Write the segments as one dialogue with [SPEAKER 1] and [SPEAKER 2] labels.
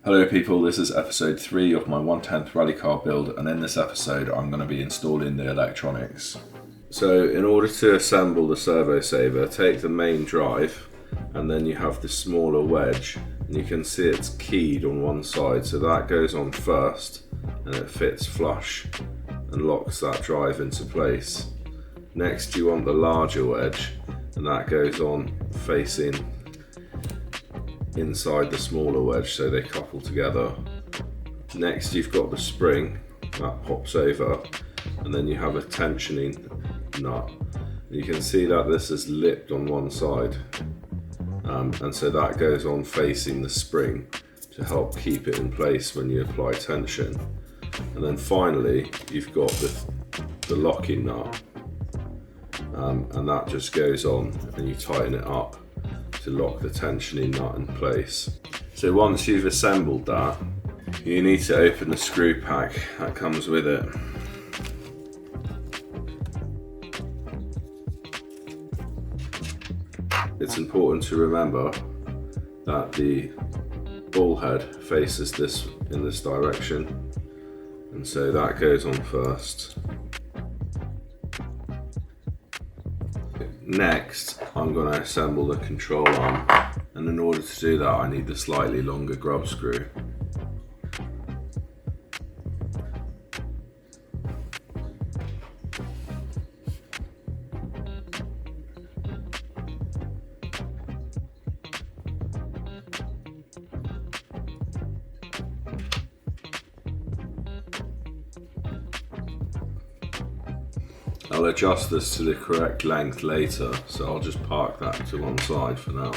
[SPEAKER 1] Hello people, this is episode 3 of my 1/10 rally car build, and in this episode I'm going to be installing the electronics. So in order to assemble the servo saver, take the main drive and then you have the smaller wedge, and you can see it's keyed on one side, so that goes on first and it fits flush and locks that drive into place. Next you want the larger wedge, and that goes on facing inside the smaller wedge, so they couple together. Next you've got the spring that pops over, and then you have a tensioning nut. You can see that this is lipped on one side, and so that goes on facing the spring to help keep it in place when you apply tension. And then finally you've got the locking nut, and that just goes on and you tighten it up to lock the tensioning nut in place. So once you've assembled that, you need to open the screw pack that comes with it. It's important to remember that the ball head faces in this direction, and so that goes on first. Next, I'm going to assemble the control arm, and in order to do that I need the slightly longer grub screw. I'll adjust this to the correct length later, so I'll just park that to one side for now.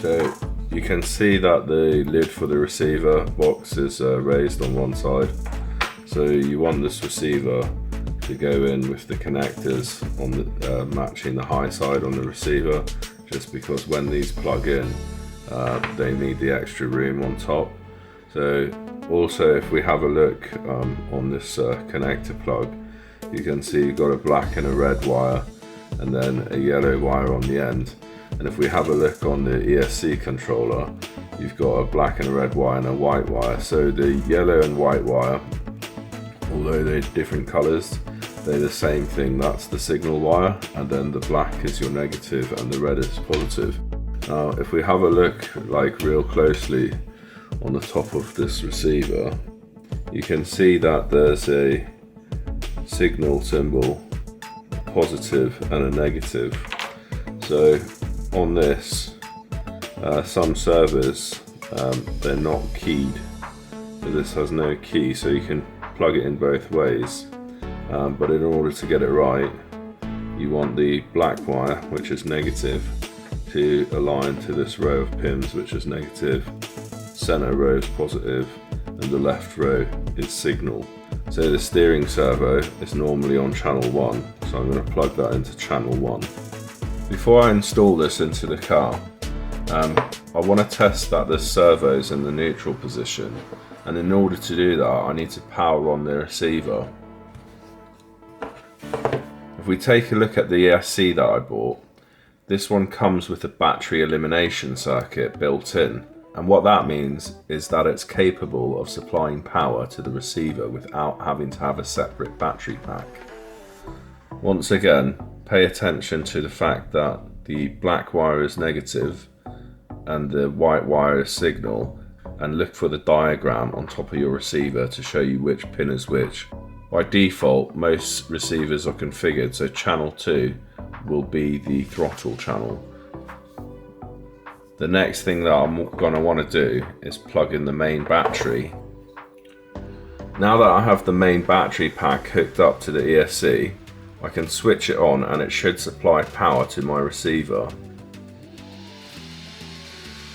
[SPEAKER 1] So you can see that the lid for the receiver box is raised on one side. So you want this receiver to go in with the connectors on the matching the high side on the receiver, just because when these plug in, they need the extra room on top. So also, if we have a look on this connector plug, you can see you've got a black and a red wire, and then a yellow wire on the end. And if we have a look on the ESC controller, you've got a black and a red wire and a white wire. So the yellow and white wire, although they're different colours, they're the same thing. That's the signal wire, and then the black is your negative and the red is positive. Now if we have a look real closely on the top of this receiver, you can see that there's a signal symbol, positive and a negative. So on this, some servers, they're not keyed, so this has no key, so you can plug it in both ways, but in order to get it right, you want the black wire, which is negative, to align to this row of pins, which is negative, center row is positive, and the left row is signal. So the steering servo is normally on channel 1, so I'm going to plug that into channel 1. Before I install this into the car, I want to test that the servo's in the neutral position, and in order to do that I need to power on the receiver. If we take a look at the ESC that I bought, this one comes with a battery elimination circuit built in, and what that means is that it's capable of supplying power to the receiver without having to have a separate battery pack. Once again, pay attention to the fact that the black wire is negative and the white wire is signal, and look for the diagram on top of your receiver to show you which pin is which. By default, most receivers are configured so channel 2 will be the throttle channel. The next thing that I'm going to want to do is plug in the main battery. Now that I have the main battery pack hooked up to the ESC, I can switch it on and it should supply power to my receiver.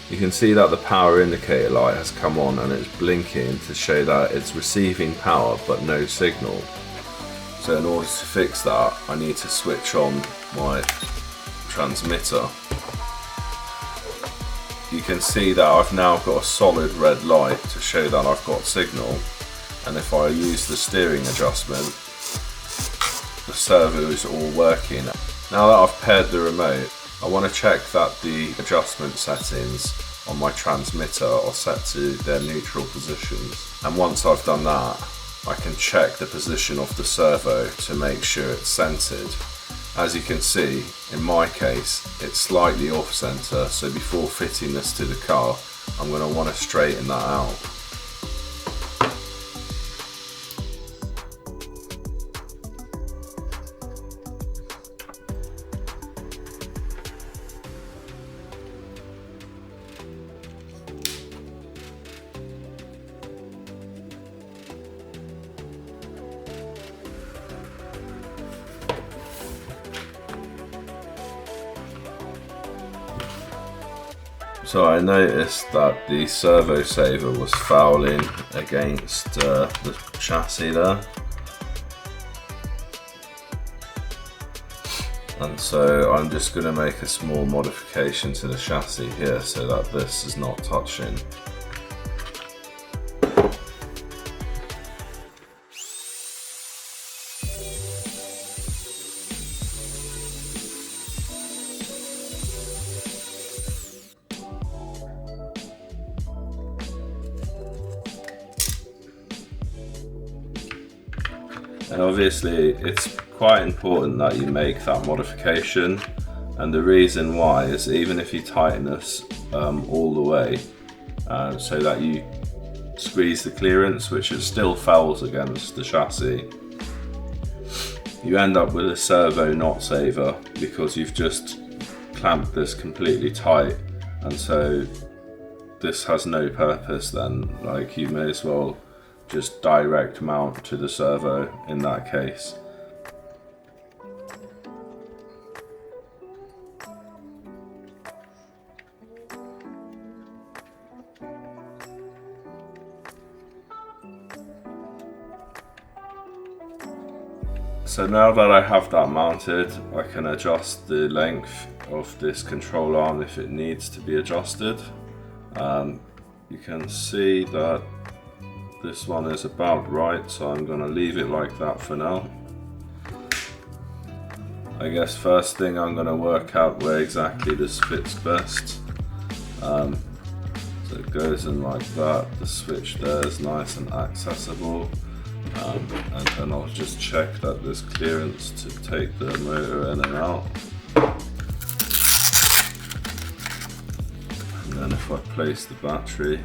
[SPEAKER 1] You can see that the power indicator light has come on and it's blinking to show that it's receiving power but no signal. So in order to fix that, I need to switch on my transmitter. You can see that I've now got a solid red light to show that I've got signal, and if I use the steering adjustment, the servo is all working. Now that I've paired the remote, I want to check that the adjustment settings on my transmitter are set to their neutral positions, and once I've done that I can check the position of the servo to make sure it's centered. As you can see, in my case it's slightly off center, so before fitting this to the car I'm going to want to straighten that out. So I noticed that the servo saver was fouling against the chassis there, and so I'm just going to make a small modification to the chassis here so that this is not touching. And obviously it's quite important that you make that modification, and the reason why is even if you tighten this all the way so that you squeeze the clearance, which it still fouls against the chassis, you end up with a servo not saver because you've just clamped this completely tight, and so this has no purpose then. Like, you may as well just direct mount to the servo in that case. So now that I have that mounted, I can adjust the length of this control arm if it needs to be adjusted. You can see that this one is about right, so I'm going to leave it like that for now. I guess first thing I'm going to work out where exactly this fits best. So it goes in like that, the switch there is nice and accessible, and then I'll just check that there's clearance to take the motor in and out. And then if I place the battery,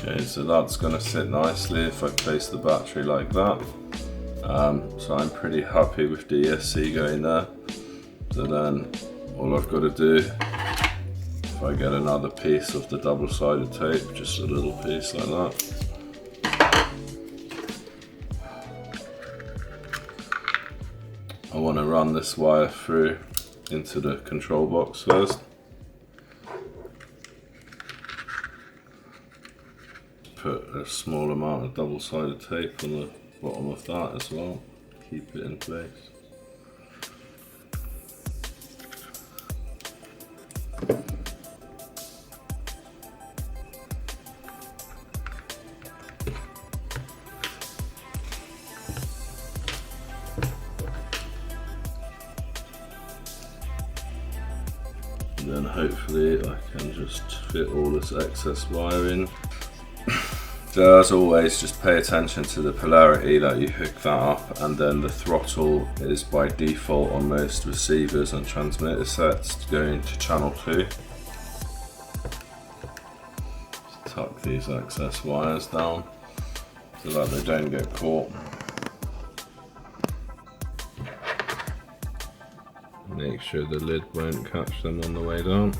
[SPEAKER 1] okay, so that's going to sit nicely if I place the battery like that. So I'm pretty happy with the ESC going there. So then all I've got to do, if I get another piece of the double-sided tape, just a little piece like that, I want to run this wire through into the control box first. Put a small amount of double-sided tape on the bottom of that as well, keep it in place. And then hopefully I can just fit all this excess wire in. So as always, just pay attention to the polarity that you hook that up, and then the throttle is by default on most receivers and transmitter sets going to channel 2. Just tuck these excess wires down so that they don't get caught. Make sure the lid won't catch them on the way down.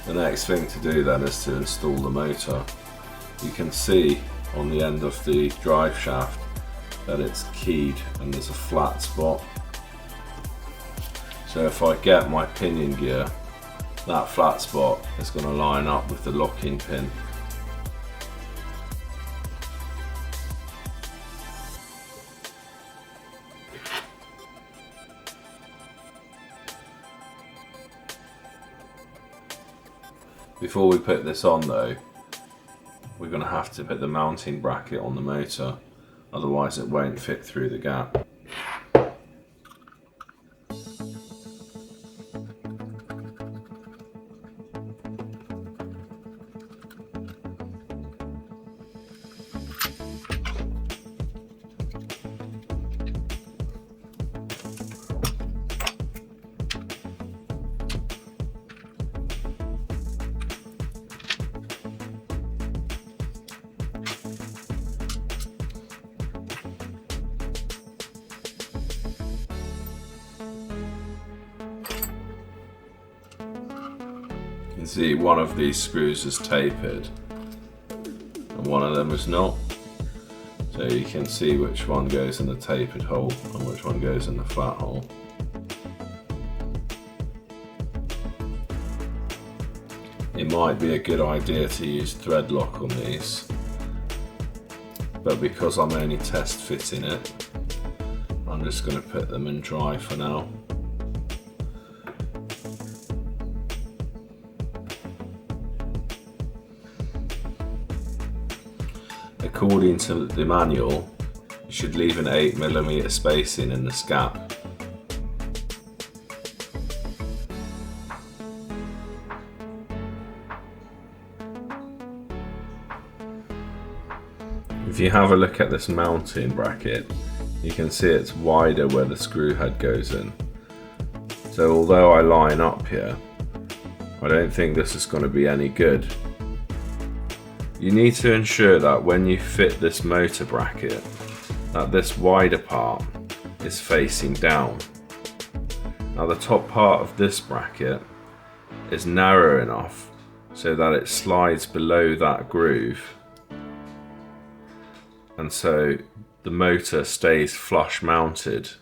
[SPEAKER 1] The next thing to do then is to install the motor. You can see on the end of the drive shaft that it's keyed and there's a flat spot. So if I get my pinion gear, that flat spot is going to line up with the locking pin. Before we put this on though, we're going to have to put the mounting bracket on the motor, otherwise it won't fit through the gap. You can see one of these screws is tapered and one of them is not. So you can see which one goes in the tapered hole and which one goes in the flat hole. It might be a good idea to use thread lock on these, but because I'm only test fitting it, I'm just going to put them in dry for now. According to the manual, you should leave an 8mm spacing in this gap. If you have a look at this mounting bracket, you can see it's wider where the screw head goes in. So although I line up here, I don't think this is going to be any good. You need to ensure that when you fit this motor bracket, that this wider part is facing down. Now the top part of this bracket is narrow enough so that it slides below that groove, and so the motor stays flush mounted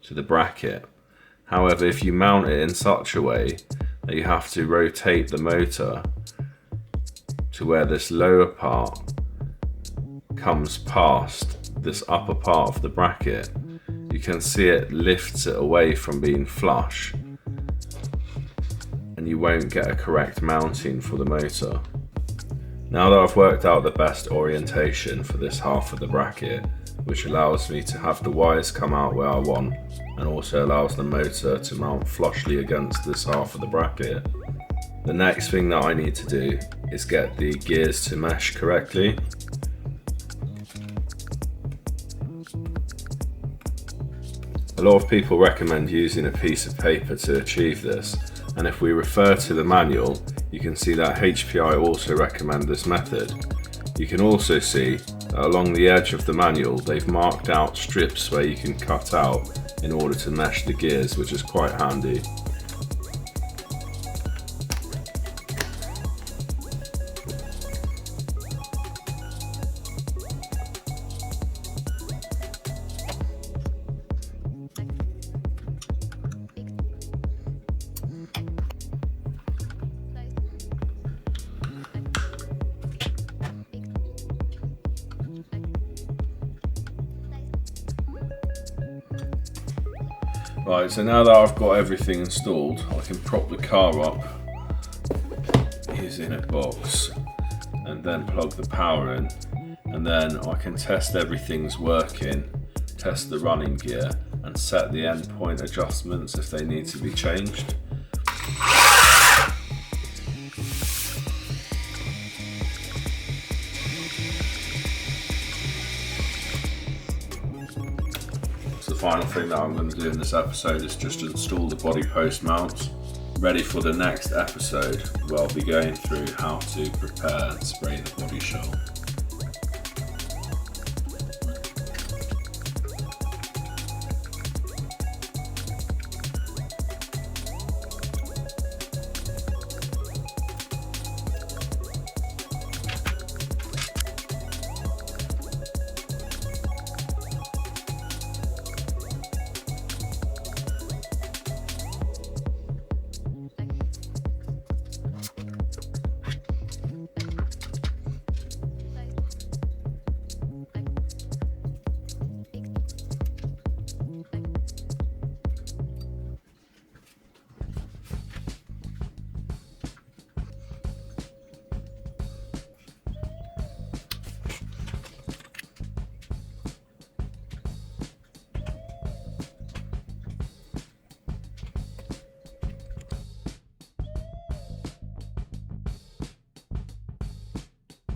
[SPEAKER 1] to the bracket. However, if you mount it in such a way that you have to rotate the motor to where this lower part comes past this upper part of the bracket, you can see it lifts it away from being flush and you won't get a correct mounting for the motor. Now that I've worked out the best orientation for this half of the bracket, which allows me to have the wires come out where I want and also allows the motor to mount flushly against this half of the bracket, the next thing that I need to do is get the gears to mesh correctly. A lot of people recommend using a piece of paper to achieve this, and if we refer to the manual, you can see that HPI also recommend this method. You can also see that along the edge of the manual they've marked out strips where you can cut out in order to mesh the gears, which is quite handy. Right, so now that I've got everything installed, I can prop the car up using a box and then plug the power in, and then I can test everything's working, test the running gear and set the endpoint adjustments if they need to be changed. The final thing that I'm going to do in this episode is just install the body post mounts. Ready for the next episode where I'll be going through how to prepare and spray the body shell.